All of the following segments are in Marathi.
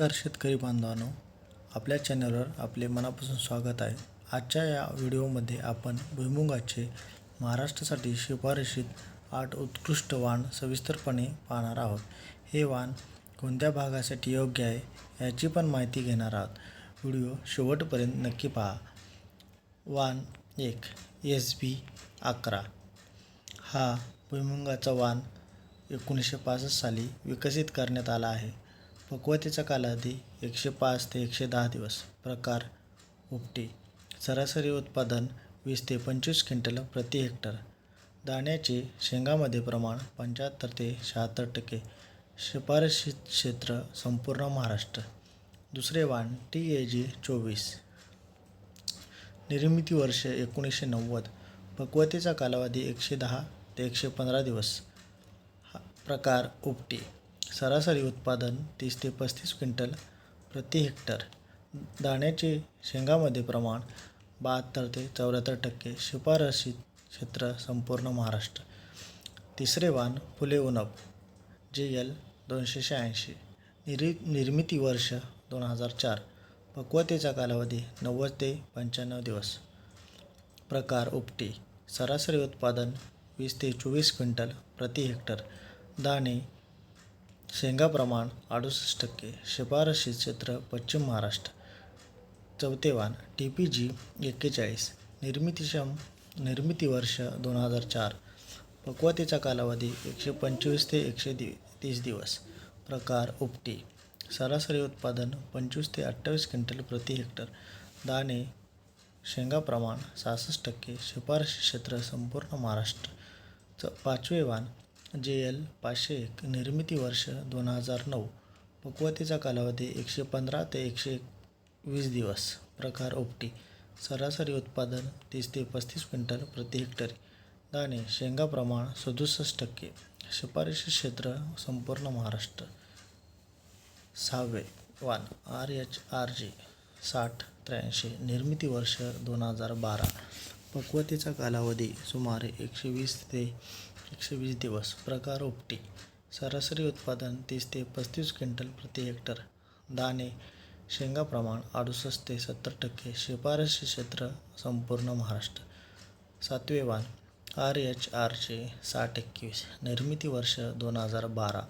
नमस्कार शेतकरी बांधवांनो, आपल्या चॅनलवर आपले मनापासून स्वागत आहे. आजच्या या व्हिडिओमध्ये आपण भुईमुगाचे महाराष्ट्रासाठी शिफारशीत 8 उत्कृष्ट वाण सविस्तरपणे पाहणार आहोत. हे वाण कोणत्या भागासाठी योग्य आहे याची पण माहिती घेणार आहोत. व्हिडिओ शेवटपर्यंत नक्की पहा. वाण 1 SB11 हा भुईमुगाचा वाण 1965 साली विकसित करण्यात आला आहे. पक्वतेचा कालावधी 105 ते 110 दिवस. प्रकार उपटी. सरासरी उत्पादन 20 ते 25 क्विंटल प्रति हेक्टर. दाण्याचे शेंगामध्ये प्रमाण 75 ते 76%. शिफारशीत क्षेत्र संपूर्ण महाराष्ट्र. दुसरे वाण TAG 24. निर्मिती वर्ष 1990. पक्वतेचा कालावधी 110 ते 115 दिवस. प्रकार उपटी. सरासरी उत्पादन 30 ते 35 क्विंटल प्रति हेक्टर. दाण्याचे शेंगामध्ये प्रमाण 72 ते 74%. शिफारशीत क्षेत्र संपूर्ण महाराष्ट्र. तिसरे वाण फुले उनप JL 286. निर्मिती वर्ष 2004. पक्वतेचा कालावधी 90 ते 95 दिवस. प्रकार उपटी. सरासरी उत्पादन 20 ते 24 क्विंटल प्रति हेक्टर. दाणे शेंगा प्रमाण 68%. शिफारशीत क्षेत्र पश्चिम महाराष्ट्र. चौथे वाण TPG 41. निर्मिती वर्ष 2004. पक्वतेचा कालावधी 125 ते 130 दिवस. प्रकार उपटी. सरासरी उत्पादन 25 ते 28 क्विंटल प्रति हेक्टर. दाणे शेंगा प्रमाण 66%. शिफारशीत क्षेत्र संपूर्ण महाराष्ट्र. पाचवे वाण JL 501. निर्मिती वर्ष 2009. पक्वतेचा कालावधी 115 ते 120 दिवस. प्रकार उपटी. सरासरी उत्पादन 30 ते 35 क्विंटल प्रति हेक्टरी. दाणे शेंगा प्रमाण 67%. शिफारशीत क्षेत्र संपूर्ण महाराष्ट्र. सहावे वाण RHRG 6083. निर्मिती वर्ष 2012. पक्वतेचा कालावधी सुमारे 120 ते 120 दिवस. प्रकार उपटी. सरासरी उत्पादन 30 ते 35 क्विंटल प्रति हेक्टर. दाणे शेंगा प्रमाण 68 ते 70%. शिफारशीत क्षेत्र संपूर्ण महाराष्ट्र. सातवे वाण RHRG 6021. निर्मिती वर्ष 2012.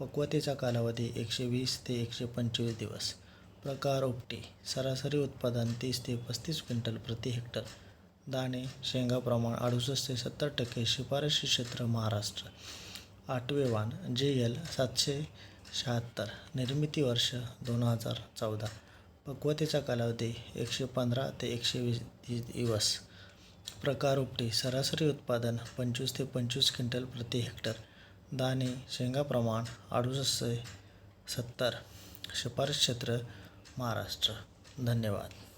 पक्वतेचा कालावधी 120 ते 125 दिवस. प्रकार उपटी. सरासरी उत्पादन 30 ते 35 क्विंटल प्रति हेक्टर. दाणे शेंगा प्रमाण 68 ते 70%. शिफारशीत क्षेत्र महाराष्ट्र. आठवे वाण JL 776. निर्मिती वर्ष 2014. पक्वतेचा कालावधी 115 ते 120 दिवस. प्रकार उपटी. सरासरी उत्पादन 25 ते 25 क्विंटल प्रति हेक्टर. दाणे शेंगा प्रमाण 68 ते 70. शिफारशीत क्षेत्र महाराष्ट्र. धन्यवाद.